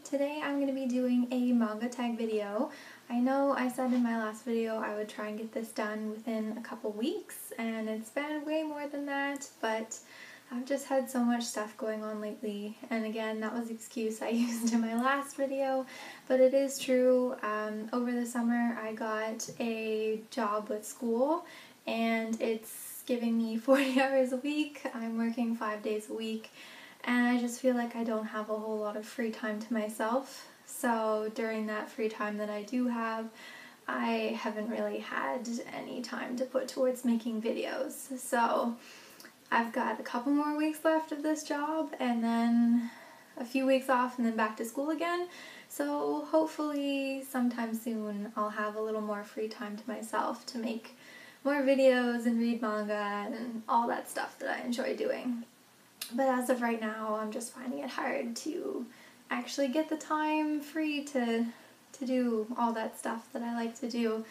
Today I'm going to be doing a manga tag video. I know I said in my last video I would try and get this done within a couple weeks, and it's been way more than that, but I've just had so much stuff going on lately, and again, that was the excuse I used in my last video, but it is true. Over the summer I got a job with school, and it's giving me 40 hours a week. I'm working 5 days a week, and I just feel like I don't have a whole lot of free time to myself. So during that free time that I do have, I haven't really had any time to put towards making videos. So I've got a couple more weeks left of this job, and then a few weeks off, and then back to school again. So hopefully sometime soon I'll have a little more free time to myself to make more videos and read manga and all that stuff that I enjoy doing. But as of right now, I'm just finding it hard to actually get the time free to do all that stuff that I like to do.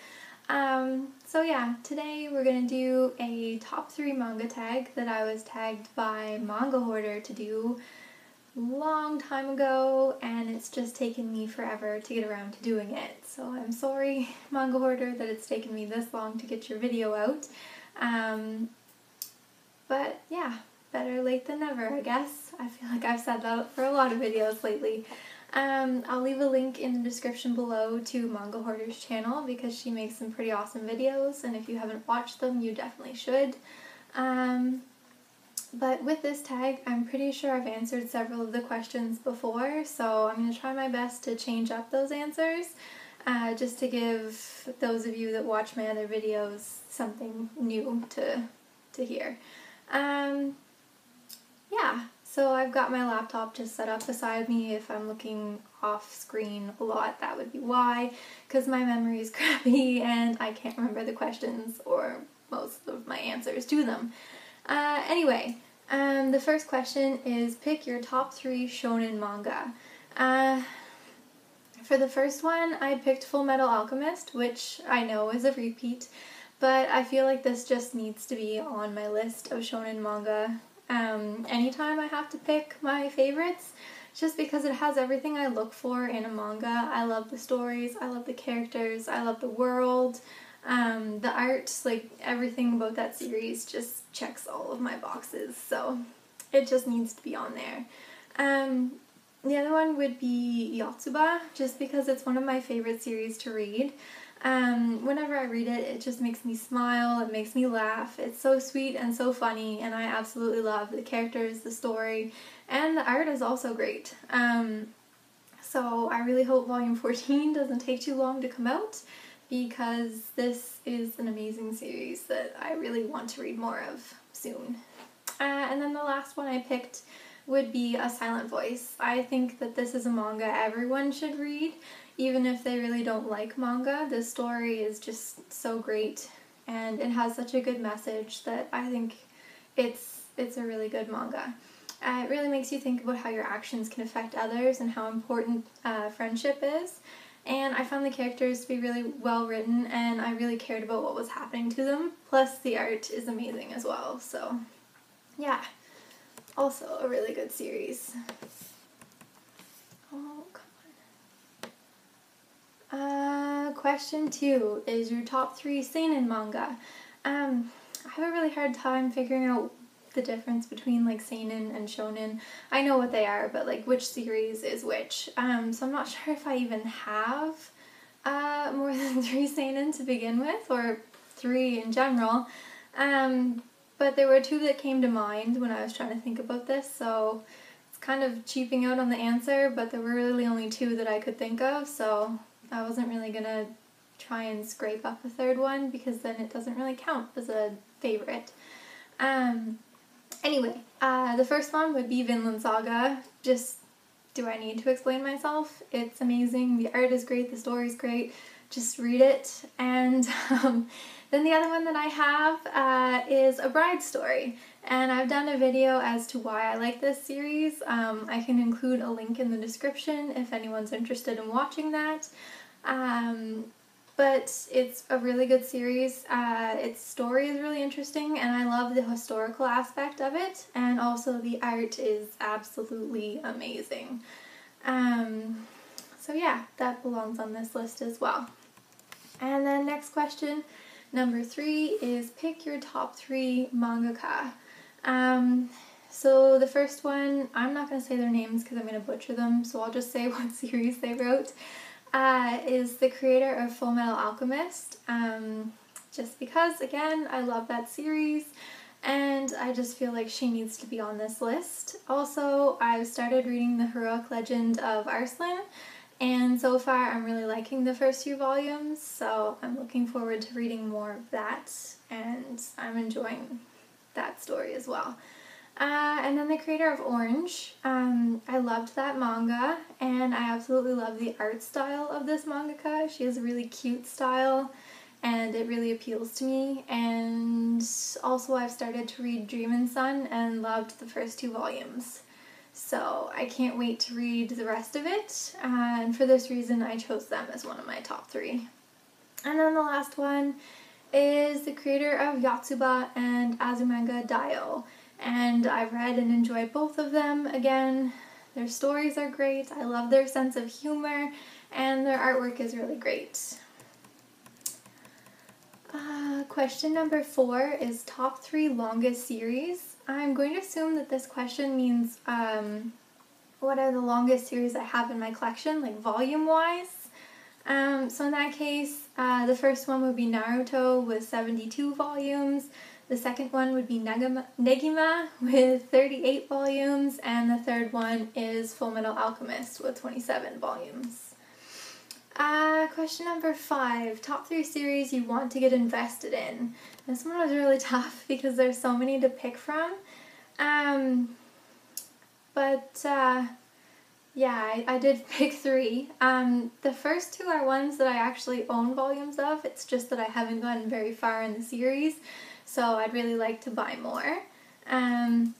So yeah, today we're going to do a top 3 manga tag that I was tagged by Manga Hoarder to do a long time ago, and it's just taken me forever to get around to doing it. So I'm sorry, Manga Hoarder, that it's taken me this long to get your video out. But yeah, better late than never, I guess. I feel like I've said that for a lot of videos lately. I'll leave a link in the description below to Manga Hoarder's channel because she makes some pretty awesome videos, and if you haven't watched them, you definitely should. But with this tag, I'm pretty sure I've answered several of the questions before, so I'm going to try my best to change up those answers, just to give those of you that watch my other videos something new to hear. Yeah, so I've got my laptop just set up beside me. If I'm looking off screen a lot, that would be why, because my memory is crappy and I can't remember the questions or most of my answers to them. Anyway, the first question is pick your top 3 shonen manga. For the first one, I picked Full Metal Alchemist, which I know is a repeat, but I feel like this just needs to be on my list of shonen manga. Anytime I have to pick my favorites, just because it has everything I look for in a manga. I love the stories, I love the characters, I love the world, the art, like everything about that series just checks all of my boxes, so it just needs to be on there. The other one would be Yotsuba, just because it's one of my favorite series to read. Whenever I read it, it just makes me smile, it makes me laugh. It's so sweet and so funny, and I absolutely love the characters, the story, and the art is also great. So I really hope volume 14 doesn't take too long to come out, because this is an amazing series that I really want to read more of soon. And then the last one I picked would be A Silent Voice. I think that this is a manga everyone should read, even if they really don't like manga. The story is just so great, and it has such a good message that I think it's a really good manga. It really makes you think about how your actions can affect others and how important friendship is. And I found the characters to be really well written, and I really cared about what was happening to them. Plus the art is amazing as well, so yeah. Also a really good series. Oh, come on. Question 2 is your top 3 seinen manga. I have a really hard time figuring out the difference between like seinen and shonen. I know what they are, but like which series is which. So I'm not sure if I even have more than 3 seinen to begin with, or 3 in general. But there were 2 that came to mind when I was trying to think about this, so it's kind of cheaping out on the answer, but there were really only 2 that I could think of, so I wasn't really gonna try and scrape up a 3rd one, because then it doesn't really count as a favorite. Anyway, the first one would be Vinland Saga. Just, do I need to explain myself? It's amazing, the art is great, the story's great, just read it. And then the other one that I have is A Bride Story, and I've done a video as to why I like this series. I can include a link in the description if anyone's interested in watching that. But it's a really good series. Its story is really interesting, and I love the historical aspect of it, and also the art is absolutely amazing. So yeah, that belongs on this list as well. And then next question, number 3, is pick your top 3 mangaka. So the first one, I'm not going to say their names because I'm going to butcher them, so I'll just say what series they wrote, is the creator of Full Metal Alchemist. Just because, again, I love that series, and I just feel like she needs to be on this list. Also, I've started reading The Heroic Legend of Arslan, and so far I'm really liking the first few volumes, so I'm looking forward to reading more of that, and I'm enjoying that story as well. And then the creator of Orange, I loved that manga, and I absolutely love the art style of this mangaka. She has a really cute style, and it really appeals to me. And also I've started to read Dream and Sun and loved the first 2 volumes. So I can't wait to read the rest of it, and for this reason I chose them as one of my top 3. And then the last one is the creator of Yotsuba and Azumanga Daioh, and I've read and enjoyed both of them. Again, their stories are great, I love their sense of humor, and their artwork is really great. Question number 4 is top 3 longest series. I'm going to assume that this question means what are the longest series I have in my collection, like volume-wise. So in that case, the first one would be Naruto with 72 volumes, the second one would be Negima with 38 volumes, and the third one is Full Metal Alchemist with 27 volumes. Question number 5, top 3 series you want to get invested in. This one was really tough because there's so many to pick from. Yeah, I did pick 3. The first 2 are ones that I actually own volumes of, it's just that I haven't gotten very far in the series, so I'd really like to buy more. And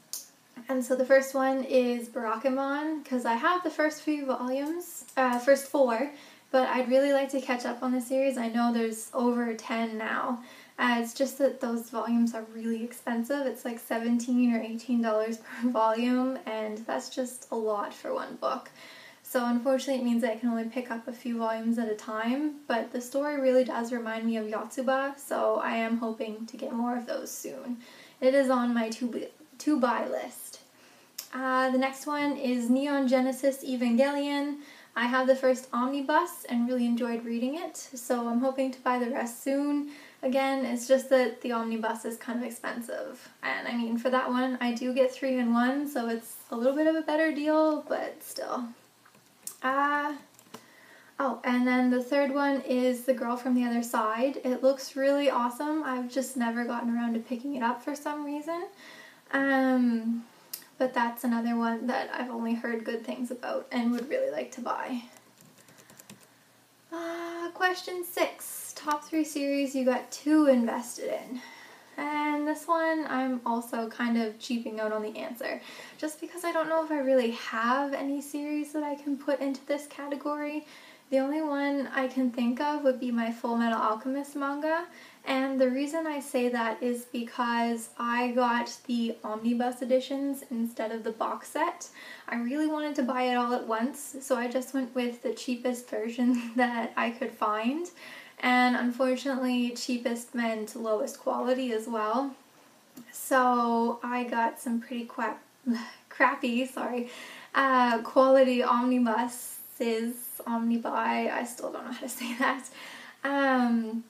so the first one is Barakamon, because I have the first few volumes, first 4, but I'd really like to catch up on the series. I know there's over 10 now. It's just that those volumes are really expensive. It's like $17 or $18 per volume, and that's just a lot for one book. So unfortunately it means I can only pick up a few volumes at a time, but the story really does remind me of Yotsuba, so I am hoping to get more of those soon. It is on my to-buy list. The next one is Neon Genesis Evangelion. I have the first omnibus and really enjoyed reading it, so I'm hoping to buy the rest soon. Again, it's just that the omnibus is kind of expensive, and I mean, for that one I do get 3 in 1, so it's a little bit of a better deal, but still. Oh, and then the third one is The Girl from the Other Side. It looks really awesome. I've just never gotten around to picking it up for some reason. But that's another one that I've only heard good things about and would really like to buy. Question 6. Top 3 series you got 2 invested in. And this one I'm also kind of cheaping out on the answer, just because I don't know if I really have any series that I can put into this category. The only one I can think of would be my Full Metal Alchemist manga, and the reason I say that is because I got the omnibus editions instead of the box set. I really wanted to buy it all at once, so I just went with the cheapest version that I could find, and unfortunately cheapest meant lowest quality as well. So I got some pretty crappy quality omnibuses, omnibuy, I still don't know how to say that.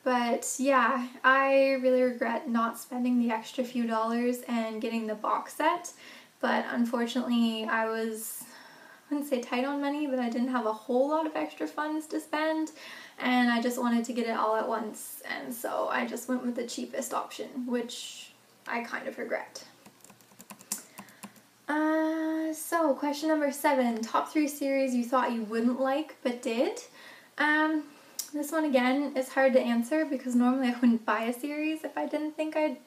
But yeah, I really regret not spending the extra few dollars and getting the box set, but unfortunately I wouldn't say tight on money, but I didn't have a whole lot of extra funds to spend, and I just wanted to get it all at once, and so I just went with the cheapest option, which I kind of regret. So question number 7, top 3 series you thought you wouldn't like but did. This one again is hard to answer because normally I wouldn't buy a series if I didn't think I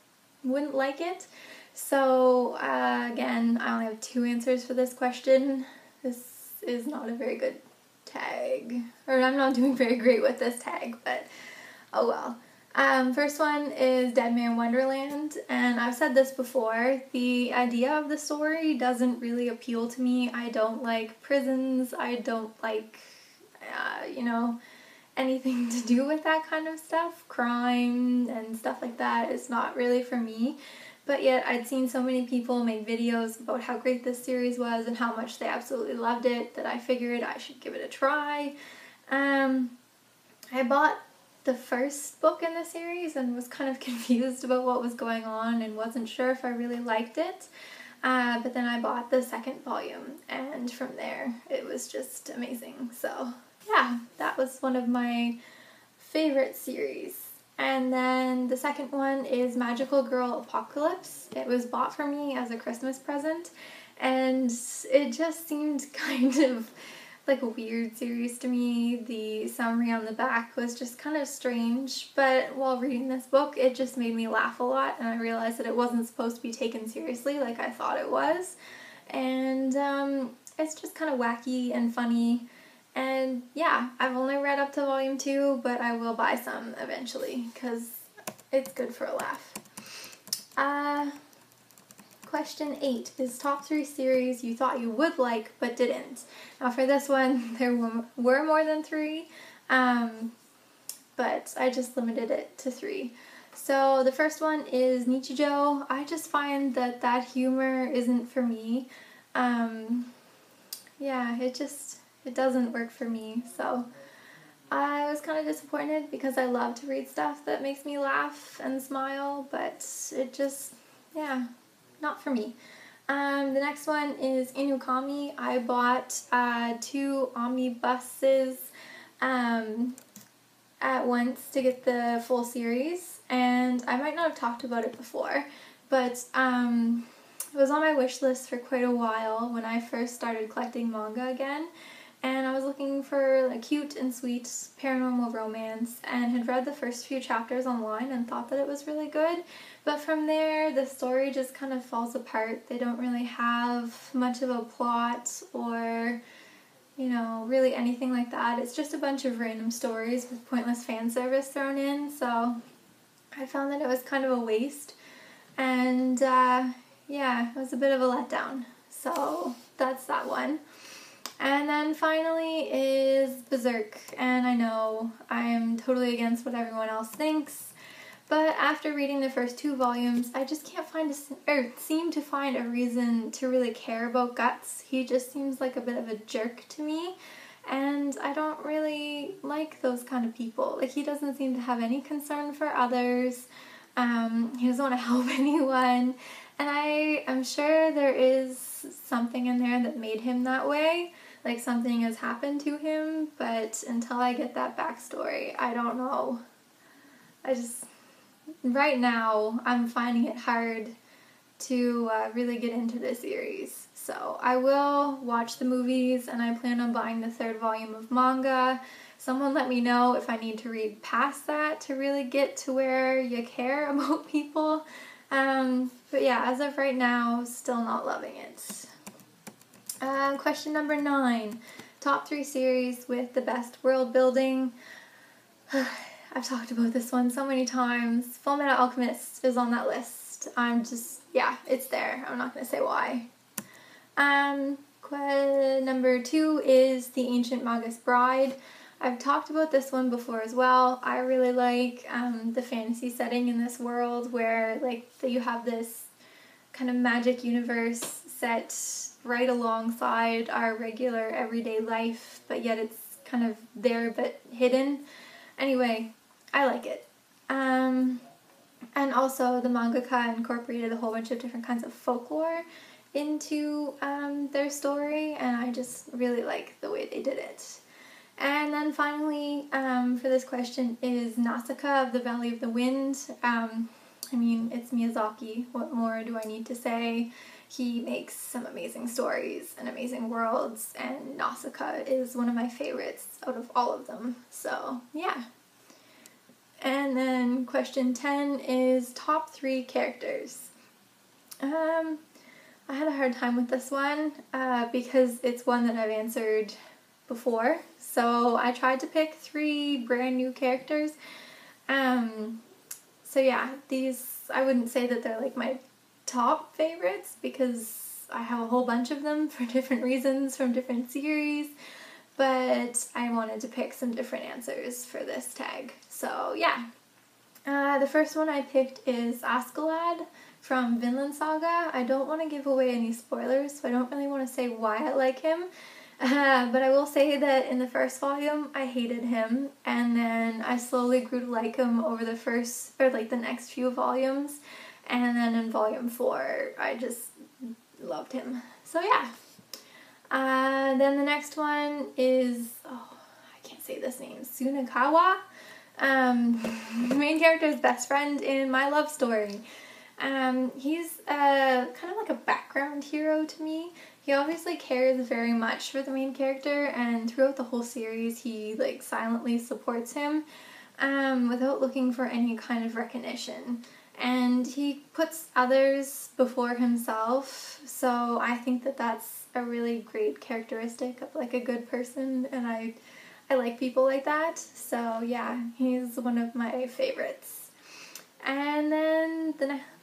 wouldn't like it. So again, I only have 2 answers for this question. This is not a very good tag, or I'm not doing very great with this tag, but oh well. First one is Dead Man Wonderland, and I've said this before, the idea of the story doesn't really appeal to me. I don't like prisons, I don't like, you know, anything to do with that kind of stuff. Crime and stuff like that is not really for me. But yet I'd seen so many people make videos about how great this series was and how much they absolutely loved it that I figured I should give it a try. I bought the first book in the series and was kind of confused about what was going on and wasn't sure if I really liked it. But then I bought the second volume, and from there it was just amazing. So yeah, that was one of my favorite series. And then the second one is Magical Girl Apocalypse. It was bought for me as a Christmas present, and it just seemed kind of like a weird series to me. The summary on the back was just kind of strange, but while reading this book it just made me laugh a lot, and I realized that it wasn't supposed to be taken seriously like I thought it was. And it's just kind of wacky and funny. And yeah, I've only read up to volume 2, but I will buy some eventually because it's good for a laugh. Question 8 is top 3 series you thought you would like but didn't. Now for this one, there were more than 3, but I just limited it to 3. So the first one is Nichijou. I just find that humor isn't for me. Yeah, it doesn't work for me, so I was kind of disappointed because I love to read stuff that makes me laugh and smile, but it just, yeah, not for me. The next one is Inukami. I bought 2 omnibuses at once to get the full series, and I might not have talked about it before, but it was on my wish list for quite a while when I first started collecting manga again, and I was looking for a cute and sweet paranormal romance and had read the first few chapters online and thought that it was really good. But from there, the story just kind of falls apart. They don't really have much of a plot or, you know, really anything like that. It's just a bunch of random stories with pointless fan service thrown in, so I found that it was kind of a waste. And yeah, it was a bit of a letdown. So that's that one. And then finally is Berserk, and I know I am totally against what everyone else thinks, but after reading the first 2 volumes, I just can't seem to find a reason to really care about Guts. He just seems like a bit of a jerk to me, and I don't really like those kind of people. Like, he doesn't seem to have any concern for others, he doesn't want to help anyone, and I am sure there is something in there that made him that way. Like, something has happened to him, but until I get that backstory, I don't know. Right now, I'm finding it hard to really get into this series. So I will watch the movies, and I plan on buying the 3rd volume of manga. Someone let me know if I need to read past that to really get to where you care about people. But yeah, as of right now, still not loving it. Question number 9. Top 3 series with the best world building. I've talked about this one so many times. Fullmetal Alchemist is on that list. Yeah, it's there. I'm not going to say why. Number 2 is The Ancient Magus Bride. I've talked about this one before as well. I really like the fantasy setting in this world where you have this kind of magic universe set right alongside our regular everyday life, but yet it's kind of there but hidden. Anyway, I like it. And also the mangaka incorporated a whole bunch of different kinds of folklore into their story, and I just really like the way they did it. And then finally, for this question is Nausicaa of the Valley of the Wind. I mean, it's Miyazaki. What more do I need to say? He makes some amazing stories and amazing worlds, and Nausicaa is one of my favorites out of all of them. So, yeah. And then question 10 is top 3 characters. I had a hard time with this one because it's one that I've answered before. So I tried to pick 3 brand new characters, So yeah, these, I wouldn't say that they're like my top favorites because I have a whole bunch of them for different reasons from different series, but I wanted to pick some different answers for this tag. So yeah, the first one I picked is Askeladd from Vinland Saga. I don't want to give away any spoilers, so I don't really want to say why I like him. But I will say that in the first volume, I hated him, and then I slowly grew to like him over the the next few volumes, and then in volume 4, I just loved him. So yeah. Then the next one is, oh, I can't say this name, Sunakawa. Main character's best friend in my love story. He's kind of like a background hero to me. He obviously cares very much for the main character, and throughout the whole series he like silently supports him without looking for any kind of recognition. And he puts others before himself, so I think that that's a really great characteristic of like a good person, and I like people like that. So yeah, he's one of my favorites. And then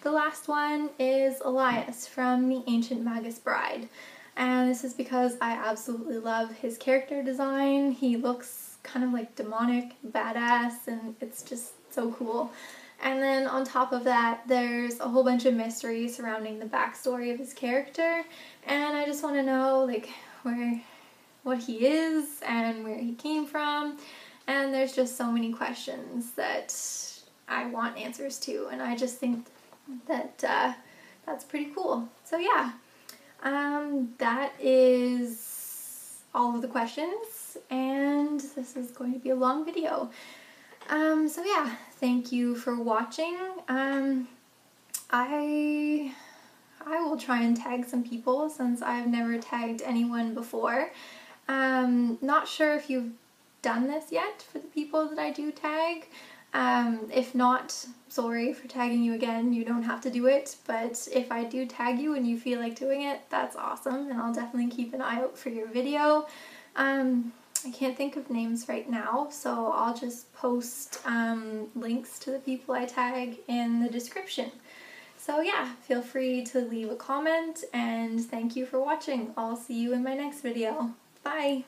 the last one is Elias from The Ancient Magus Bride. And this is because I absolutely love his character design. He looks kind of like demonic, badass, and it's just so cool. And then on top of that, there's a whole bunch of mystery surrounding the backstory of his character. And I just want to know like what he is and where he came from. And there's just so many questions that I want answers to, and I just think that that's pretty cool. So yeah, that is all of the questions, and this is going to be a long video. So yeah, thank you for watching. I will try and tag some people since I've never tagged anyone before. Not sure if you've done this yet for the people that I do tag. If not, sorry for tagging you again, you don't have to do it, but if I do tag you and you feel like doing it, that's awesome, and I'll definitely keep an eye out for your video. I can't think of names right now, so I'll just post links to the people I tag in the description. So yeah, feel free to leave a comment, and thank you for watching. I'll see you in my next video. Bye!